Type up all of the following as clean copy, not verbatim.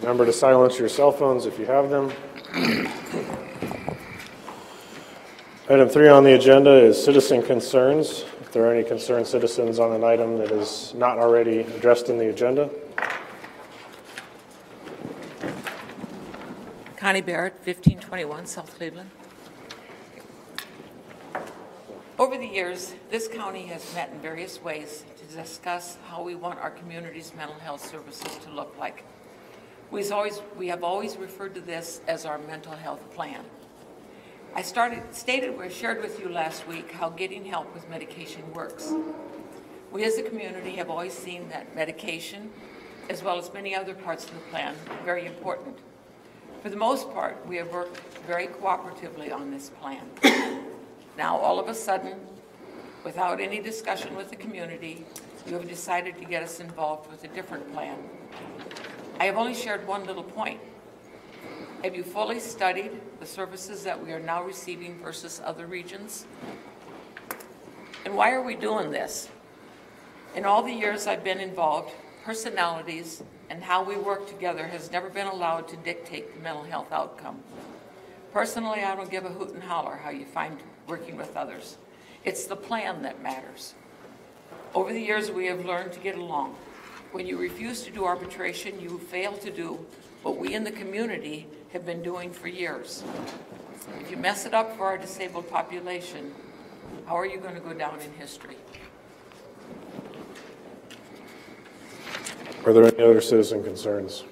Remember to silence your cell phones if you have them. Item 3 on the agenda is citizen concerns. If there are any concerned citizens on an item that is not already addressed in the agenda. Connie Barrett, 1521 South Cleveland. Over the years, this county has met in various ways to discuss how we want our community's mental health services to look like. We have always referred to this as our mental health plan. I shared with you last week how getting help with medication works. We as a community have always seen that medication, as well as many other parts of the plan, are very important. For the most part, we have worked very cooperatively on this plan. Now, all of a sudden, without any discussion with the community, you have decided to get us involved with a different plan. I have only shared one little point. Have you fully studied the services that we are now receiving versus other regions? And why are we doing this? In all the years I've been involved, personalities and how we work together has never been allowed to dictate the mental health outcome. Personally, I don't give a hoot and holler how you find working with others. It's the plan that matters. Over the years, we have learned to get along. When you refuse to do arbitration, you fail to do what we in the community have been doing for years. If you mess it up for our disabled population, how are you going to go down in history? Are there any other citizen concerns?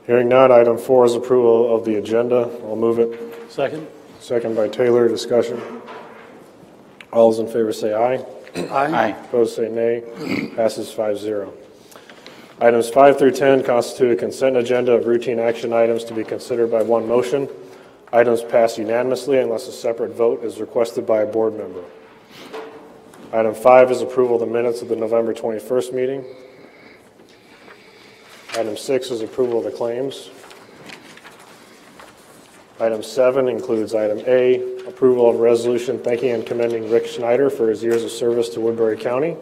Hearing none, item 4 is approval of the agenda. I'll move it. Second. Second by Taylor. Discussion. All those in favor say aye. Aye. Opposed say nay. Passes 5-0. Items 5 through 10 constitute a consent agenda of routine action items to be considered by one motion. Items pass unanimously unless a separate vote is requested by a board member. Item 5 is approval of the minutes of the November 21st meeting. Item 6 is approval of the claims. Item 7 includes item A, approval of a resolution thanking and commending Rick Schneider for his years of service to Woodbury County.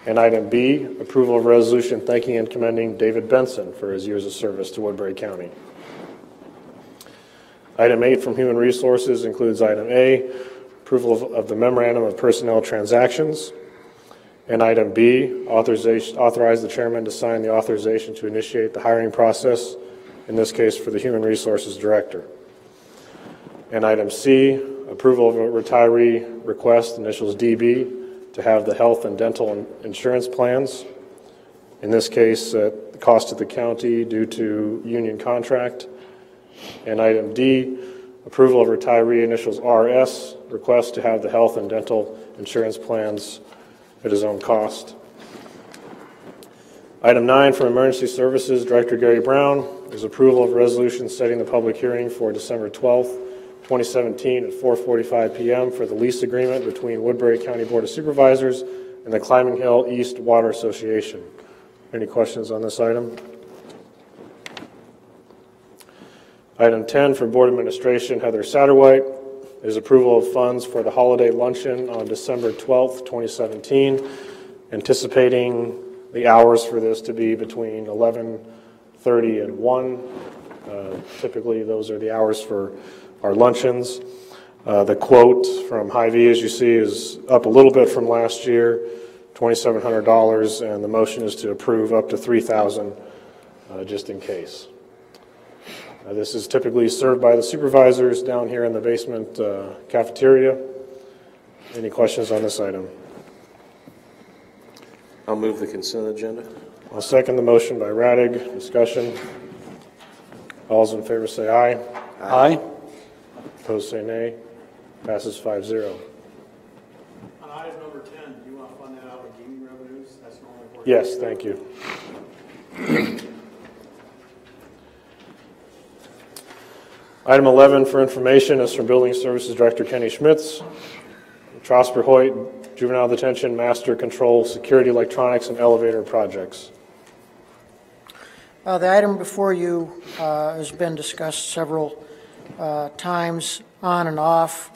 And item B, approval of a resolution thanking and commending David Benson for his years of service to Woodbury County. Item 8 from Human Resources includes item A, approval of the memorandum of personnel transactions. And item B, authorize the chairman to sign the authorization to initiate the hiring process, in this case for the Human Resources Director. And item C, approval of a retiree request, initials DB, to have the health and dental insurance plans, in this case at the cost of the county due to union contract. And item D, approval of retiree, initials RS, request to have the health and dental insurance plans at his own cost. Item 9 from Emergency Services, Director Gary Brown, is approval of a resolution setting the public hearing for December 12th, 2017 at 4:45 p.m. for the lease agreement between Woodbury County Board of Supervisors and the Climbing Hill East Water Association. Any questions on this item? Item 10 for Board Administration, Heather Satterwhite, is approval of funds for the holiday luncheon on December 12th, 2017, anticipating the hours for this to be between 11:30 and 1. Typically, those are the hours for our luncheons. The quote from Hy-Vee, as you see, is up a little bit from last year, $2,700, and the motion is to approve up to $3,000 just in case. This is typically served by the supervisors down here in the basement cafeteria. Any questions on this item? I'll move the consent agenda. I'll second the motion by Radig. Discussion. All those in favor say aye. Aye. Opposed say nay. Passes 5-0. On item number 10, do you want to fund that out of gaming revenues? That's normally important. Yes, thank you. Item 11 for information is from Building Services Director Kenny Schmitz. Trosper Hoyt, Juvenile Detention, Master Control, Security Electronics, and Elevator Projects. The item before you has been discussed several times on and off.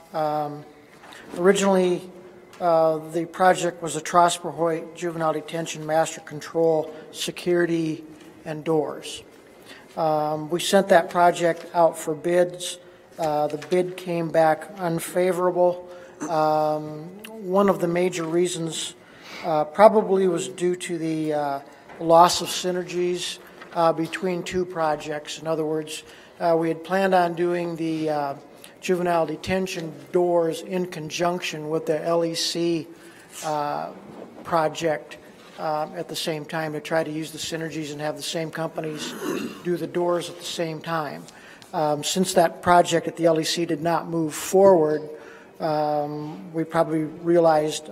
Originally, The project was a Trosper-Hoyt Juvenile Detention Master Control Security and Doors. We sent that project out for bids. The bid came back unfavorable. One of the major reasons probably was due to the loss of synergies between two projects. In other words, we had planned on doing the juvenile detention doors in conjunction with the LEC project at the same time to try to use the synergies and have the same companies do the doors at the same time. Since that project at the LEC did not move forward, we probably realized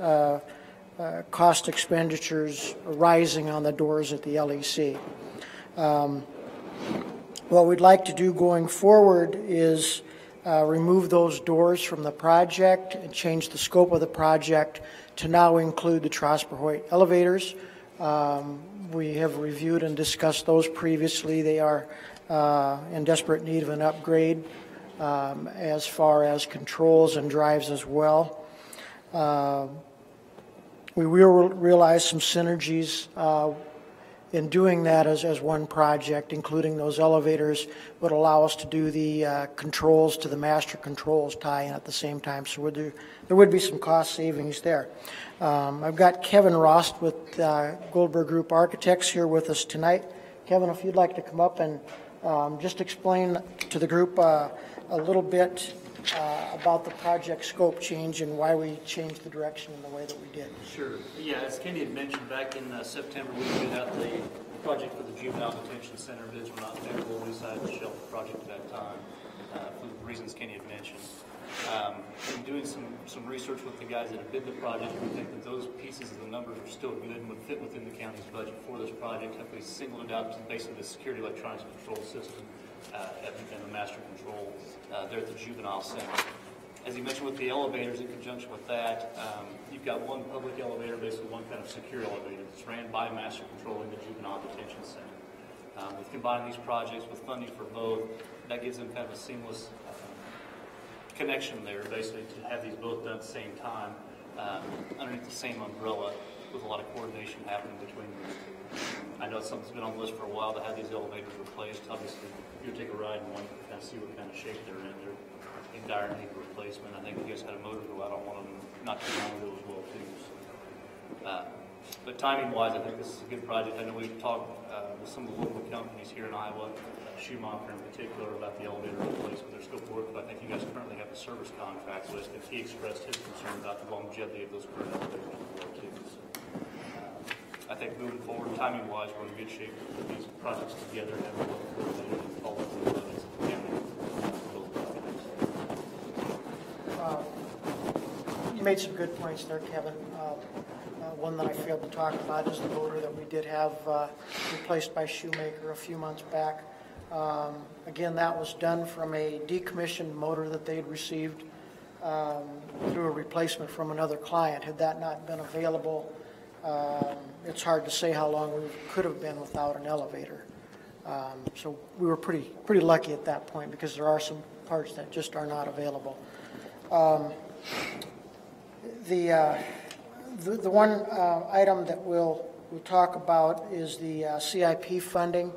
cost expenditures rising on the doors at the LEC. What we'd like to do going forward is remove those doors from the project and change the scope of the project to now include the Trosper-Hoyt elevators. We have reviewed and discussed those previously. They are in desperate need of an upgrade as far as controls and drives as well. We will realize some synergies in doing that as one project, including those elevators, would allow us to do the controls to the master controls tie-in at the same time. So there would be some cost savings there. I've got Kevin Rost with Goldberg Group Architects here with us tonight. Kevin, if you'd like to come up and just explain to the group a little bit about the project scope change and why we changed the direction in the way that we did. Sure. Yeah, as Kenny had mentioned, back in September, we bid out the project for the Juvenile Detention Center. Bids were not favorable. We decided to shelve the project at that time for the reasons Kenny had mentioned. In doing some research with the guys that have bid the project, we think that those pieces of the numbers are still good and would fit within the county's budget for this project. If we singled it out to basically the security electronics control system and the master control there at the juvenile center. As you mentioned with the elevators, in conjunction with that, you've got one public elevator, basically one kind of secure elevator that's ran by master control in the juvenile detention center. We've combined these projects with funding for both. That gives them kind of a seamless connection there, basically, to have these both done at the same time underneath the same umbrella with a lot of coordination happening between them. I know something's been on the list for a while to have these elevators replaced. Obviously, if you take a ride in one, you kind of see what kind of shape they're in. They're in dire need of replacement. I think you guys had a motor go out on one of them not too long ago as well, too. So, but timing-wise, I think this is a good project. I know we've talked with some of the local companies here in Iowa, Schumacher in particular, about the elevator replacement, their scope of work, but I think you guys currently have a service contract with, and he expressed his concern about the longevity of those current elevators as well, too. So, I think moving forward, timing-wise, we're in good shape to put these projects together and have a local coordinator and follow up the budgets of the county for those projects. You made some good points there, Kevin. One that I failed to talk about is the motor that we did have replaced by Shoemaker a few months back. Again, that was done from a decommissioned motor that they had received through a replacement from another client. Had that not been available, it's hard to say how long we could have been without an elevator. So we were pretty lucky at that point because there are some parts that just are not available. The one item that we'll talk about is the CIP funding.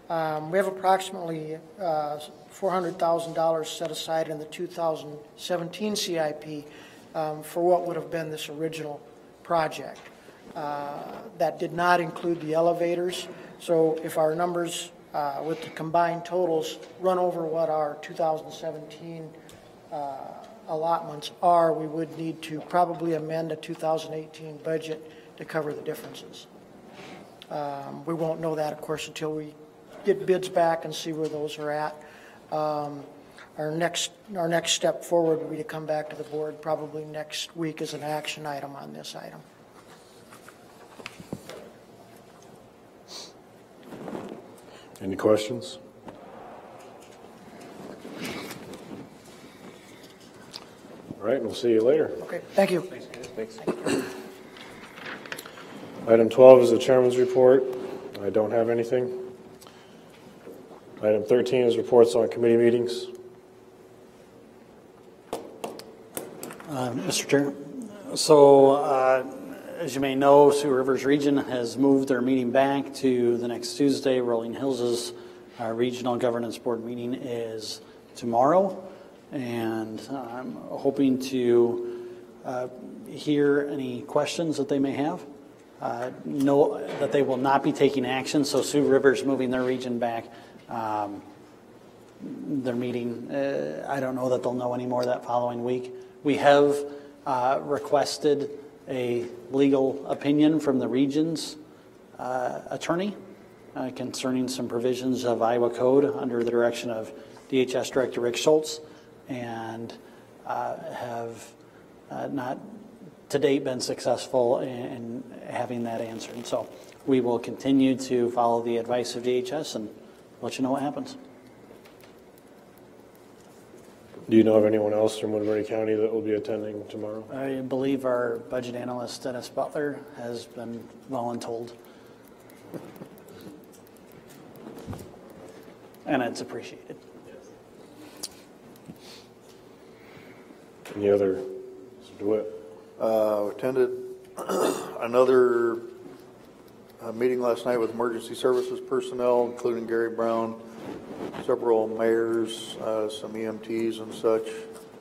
We have approximately $400,000 set aside in the 2017 CIP for what would have been this original project. That did not include the elevators. So if our numbers with the combined totals run over what our 2017 allotments are, we would need to probably amend a 2018 budget to cover the differences. We won't know that, of course, until we get bids back and see where those are at. Our next step forward will be to come back to the board probably next week as an action item on this item. Any questions? All right, we'll see you later. Okay, thank you. Thanks, guys. Thanks. Item 12 is the chairman's report. I don't have anything. Item 13 is reports on committee meetings. Mr. Chair, As you may know, Sioux Rivers Region has moved their meeting back to the next Tuesday. Rolling Hills' Regional Governance Board meeting is tomorrow, and I'm hoping to hear any questions that they may have. Know that they will not be taking action, so Sioux Rivers moving their region back. Their meeting, I don't know that they'll know any more that following week. We have requested a legal opinion from the region's attorney concerning some provisions of Iowa Code under the direction of DHS Director Rick Schultz, and have not to date been successful in having that answered. So we will continue to follow the advice of DHS and let you know what happens. Do you know of anyone else from Woodbury County that will be attending tomorrow? I believe our budget analyst, Dennis Butler, has been voluntold. And it's appreciated. Any other? Mr. DeWitt? Attended another meeting last night with emergency services personnel, including Gary Brown, several mayors, some EMTs and such,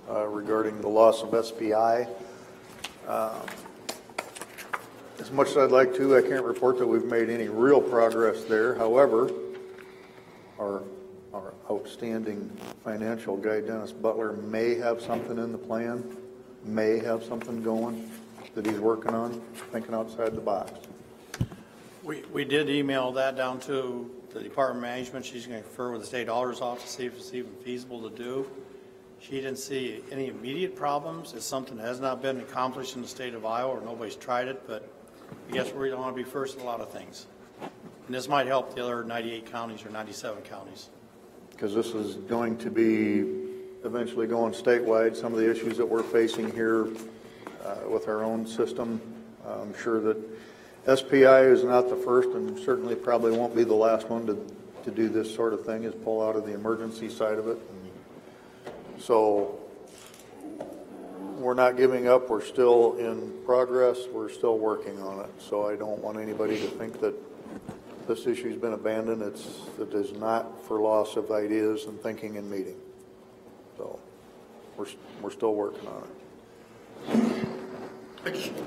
regarding the loss of SPI. As much as I'd like to, I can't report that we've made any real progress there. However, our outstanding financial guy, Dennis Butler, may have something in the plan, may have something going that he's working on, thinking outside the box. We did email that down to the Department of Management. She's going to confer with the State Auditor's Office to see if it's even feasible to do. She didn't see any immediate problems. It's something that has not been accomplished in the state of Iowa, or nobody's tried it, but I guess we don't want to be first in a lot of things. And this might help the other 98 counties or 97 counties. Because this is going to be eventually going statewide. Some of the issues that we're facing here with our own system, I'm sure that SPI is not the first and certainly probably won't be the last one to do this sort of thing, is pull out of the emergency side of it. And so we're not giving up. We're still in progress. We're still working on it. So I don't want anybody to think that this issue's been abandoned. It is not for loss of ideas and thinking and meeting. So we're still working on it.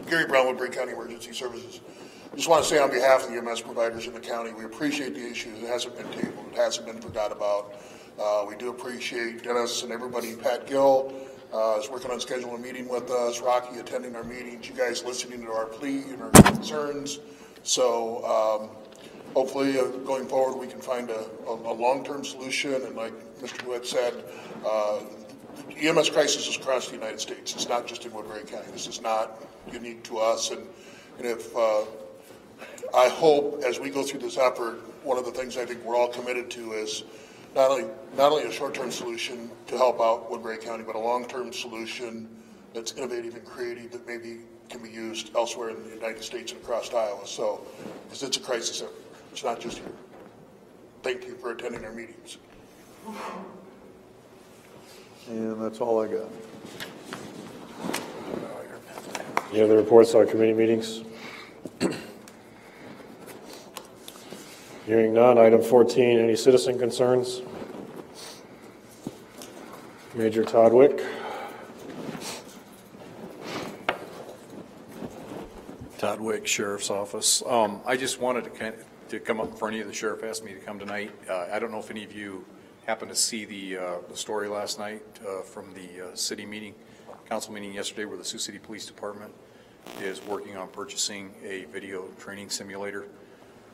Gary Brown, Woodbury County Emergency Services. I just want to say on behalf of the EMS providers in the county, we appreciate the issues. It hasn't been tabled. It hasn't been forgot about. We do appreciate Dennis and everybody. Pat Gill is working on scheduling a meeting with us. Rocky attending our meetings. You guys listening to our plea and our concerns. So hopefully going forward we can find a long-term solution. And like Mr. DeWitt said, the EMS crisis is across the United States. It's not just in Woodbury County. This is not unique to us. And if I hope as we go through this effort, one of the things I think we're all committed to is not only a short-term solution to help out Woodbury County, but a long-term solution that's innovative and creative that maybe can be used elsewhere in the United States and across Iowa. So, because it's a crisis everywhere. It's not just here. Thank you for attending our meetings. And that's all I got. Any other reports on committee meetings? Hearing none. Item 14, any citizen concerns? Major Todd Wick. Todd Wick, Sheriff's Office. I just wanted to come up in front of you. The sheriff asked me to come tonight. I don't know if any of you happened to see the story last night from the city meeting, council meeting yesterday, where the Sioux City Police Department is working on purchasing a video training simulator.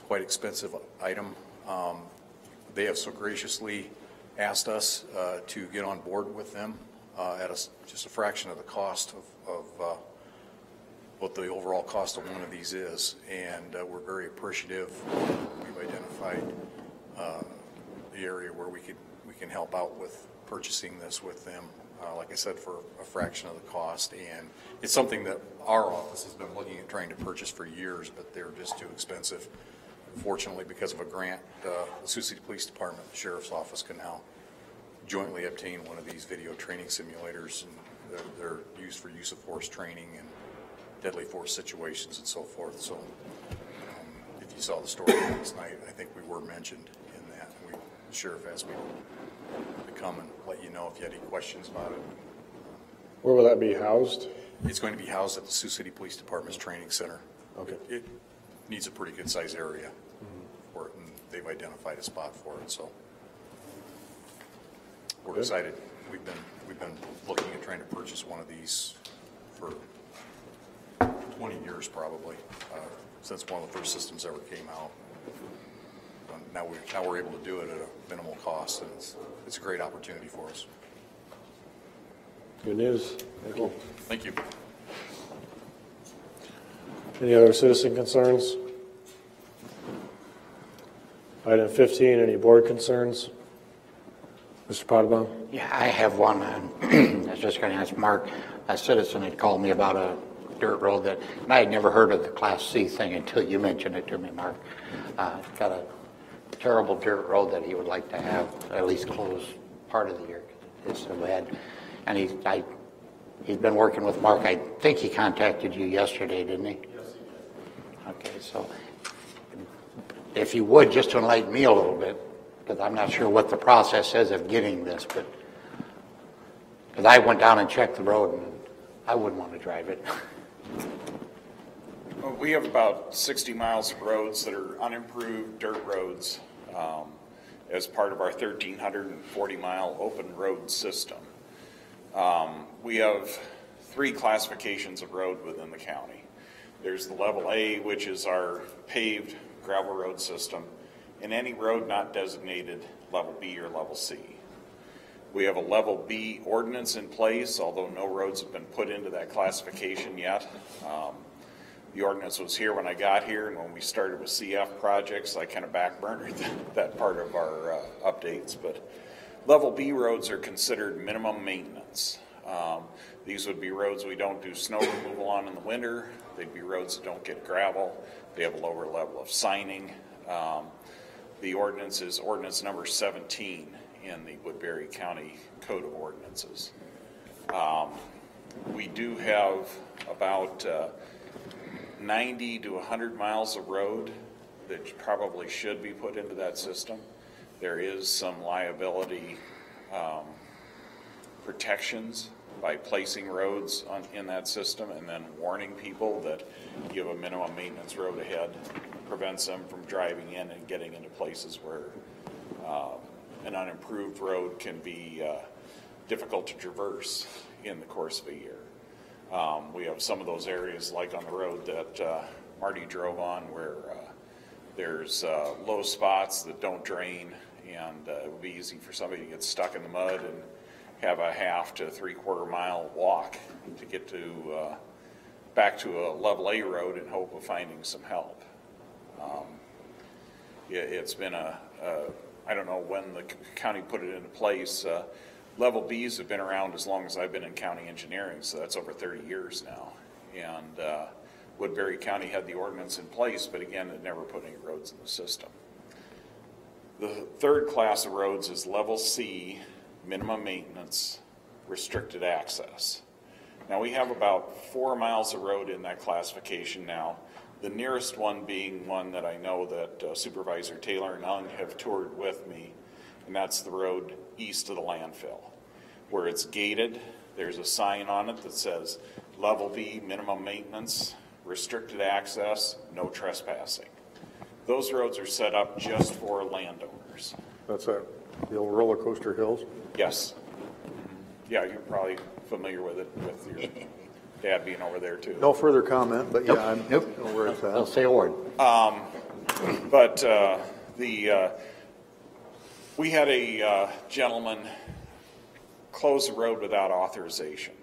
Quite expensive item. They have so graciously asked us to get on board with them at just a fraction of the cost of what the overall cost of one of these is, and we're very appreciative. We've identified the area where we can help out with purchasing this with them. Like I said, for a fraction of the cost, and it's something that our office has been looking at trying to purchase for years, but they're just too expensive. Fortunately, because of a grant, the Sioux City Police Department, the Sheriff's Office, can now jointly obtain one of these video training simulators, and they're used for use of force training and deadly force situations and so forth. So if you saw the story last night, I think we were mentioned in that. The sheriff asked me to come and let you know if you had any questions about it. Where will that be housed? It's going to be housed at the Sioux City Police Department's training center. Okay. It needs a pretty good size area for it, and they've identified a spot for it, so we're excited. We've been looking at trying to purchase one of these for 20 years probably, since one of the first systems ever came out. Now we're able to do it at a minimal cost, and it's a great opportunity for us. Good news. Thank you. Thank you. Any other citizen concerns? Item 15, any board concerns? Mr. Potabom? Yeah, I have one. I was just going to ask Mark. A citizen had called me about a dirt road that, and I had never heard of the Class C thing until you mentioned it to me, Mark. Got a terrible dirt road that he would like to have at least closed part of the year because it's so bad. And he's been working with Mark. I think he contacted you yesterday, didn't he? Yes, he did. Okay, so if you would, just to enlighten me a little bit, because I'm not sure what the process is of getting this, but because I went down and checked the road and I wouldn't want to drive it. Well, we have about 60 miles of roads that are unimproved dirt roads as part of our 1,340-mile open road system. We have 3 classifications of road within the county. There's the level A, which is our paved gravel road system, and any road not designated level B or level C. We have a level B ordinance in place, although no roads have been put into that classification yet. The ordinance was here when I got here, and when we started with CF projects, I kind of backburnered that part of our updates. But level B roads are considered minimum maintenance. These would be roads we don't do snow removal on in the winter. They'd be roads that don't get gravel. They have a lower level of signing. The ordinance is ordinance number 17 in the Woodbury County Code of Ordinances. We do have about 90 to 100 miles of road that probably should be put into that system. There is some liability protections by placing roads in that system and then warning people that you have a minimum maintenance road ahead. Prevents them from driving in and getting into places where an unimproved road can be difficult to traverse in the course of a year. We have some of those areas like on the road that Marty drove on where there's low spots that don't drain, and it would be easy for somebody to get stuck in the mud and have a half to 3/4 mile walk to get to back to a level A road in hope of finding some help. It's been I don't know when the county put it into place. Level Bs have been around as long as I've been in county engineering, so that's over 30 years now. And Woodbury County had the ordinance in place, but again, it never put any roads in the system. The third class of roads is level C, minimum maintenance, restricted access. Now we have about 4 miles of road in that classification now. The nearest one being one that I know that Supervisor Taylor and Ung have toured with me, and that's the road east of the landfill, where it's gated. There's a sign on it that says level B, minimum maintenance, restricted access, no trespassing. Those roads are set up just for landowners. That's the old roller coaster hills? Yes. Yeah, you're probably familiar with it with your dad being over there too. No further comment, but yeah, I know where it's I'll at. say a word. But we had a gentleman close the road without authorization.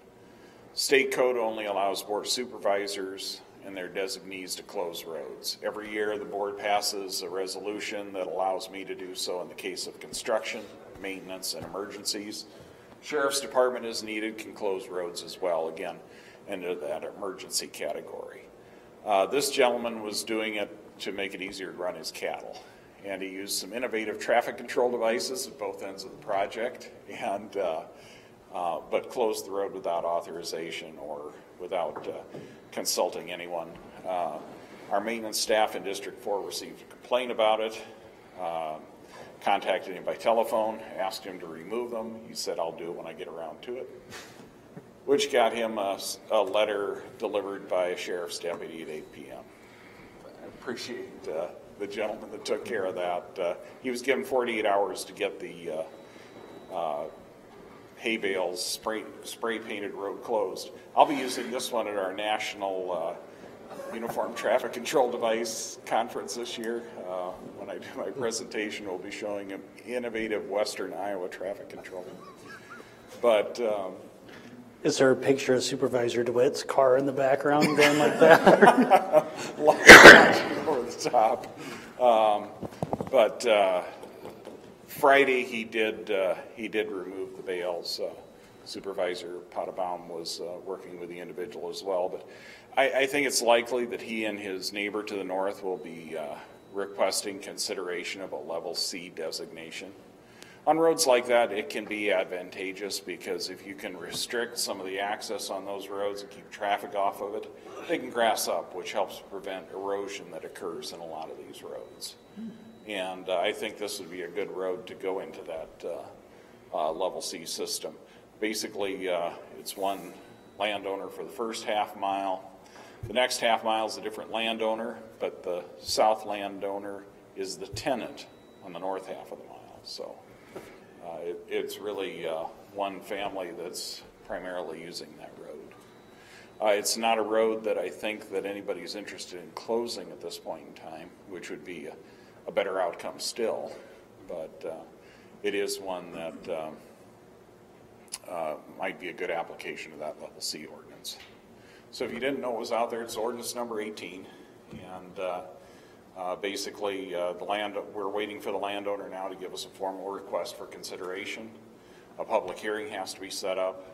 State code only allows Board of Supervisors and their designees to close roads. Every year the board passes a resolution that allows me to do so in the case of construction, maintenance, and emergencies. Sheriff's Department, as needed, can close roads as well, again, into that emergency category. This gentleman was doing it to make it easier to run his cattle, and he used some innovative traffic control devices at both ends of the project, and but closed the road without authorization or without consulting anyone. Our maintenance staff in District 4 received a complaint about it, contacted him by telephone, asked him to remove them. He said, I'll do it when I get around to it, which got him a letter delivered by a sheriff's deputy at 8 p.m. I appreciate the gentleman that took care of that. He was given 48 hours to get the hay bales spray painted road closed. I'll be using this one at our national Uniform Traffic Control Device Conference this year. When I do my presentation, we'll be showing an innovative Western Iowa traffic control. But is there a picture of Supervisor DeWitt's car in the background going like that? Over the top. But Friday he did remove the bales. Supervisor Pottabaum was working with the individual as well. But I think it's likely that he and his neighbor to the north will be requesting consideration of a level C designation. On roads like that, it can be advantageous because if you can restrict some of the access on those roads and keep traffic off of it, they can grass up, which helps prevent erosion that occurs in a lot of these roads. And I think this would be a good road to go into that level C system. Basically, it's one landowner for the first half mile. The next half mile is a different landowner, but the south landowner is the tenant on the north half of the mile. So it's really one family that's primarily using that road. It's not a road that I think that anybody's interested in closing at this point in time, which would be a better outcome still, but it is one that might be a good application of that level C ordinance. So if you didn't know it was out there, it's ordinance number 18, and basically we're waiting for the landowner now to give us a formal request for consideration. A public hearing has to be set up.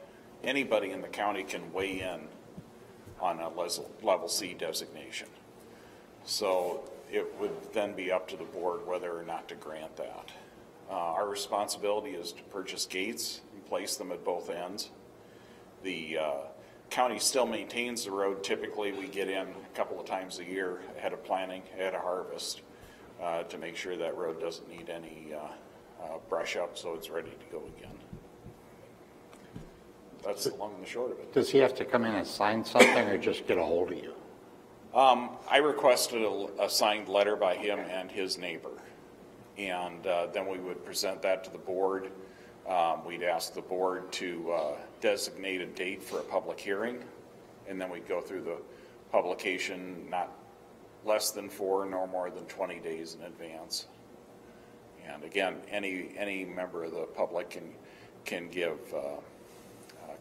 Anybody in the county can weigh in on a level C designation. So it would then be up to the board whether or not to grant that. Our responsibility is to purchase gates and place them at both ends. The county still maintains the road. Typically we get in a couple of times a year ahead of planting, ahead of harvest, to make sure that road doesn't need any brush up so it's ready to go again. That's the long and the short of it. Does he have to come in and sign something or just get a hold of you? I requested a signed letter by him and his neighbor, and then we would present that to the board. We'd ask the board to designate a date for a public hearing, and then we'd go through the publication not less than 4 nor more than 20 days in advance. And again, any member of the public can give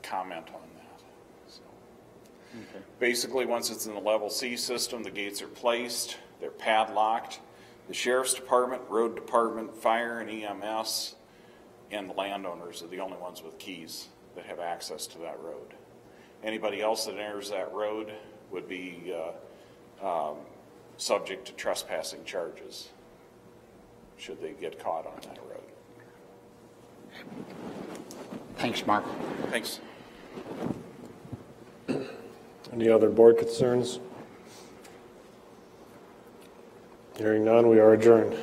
comment on that. So okay. Basically, once it's in the level C system, the gates are placed, they're padlocked. The sheriff's department, road department, fire and EMS, and the landowners are the only ones with keys that have access to that road. Anybody else that enters that road would be subject to trespassing charges should they get caught on that road. Thanks, Mark. Thanks. Any other board concerns? Hearing none, we are adjourned.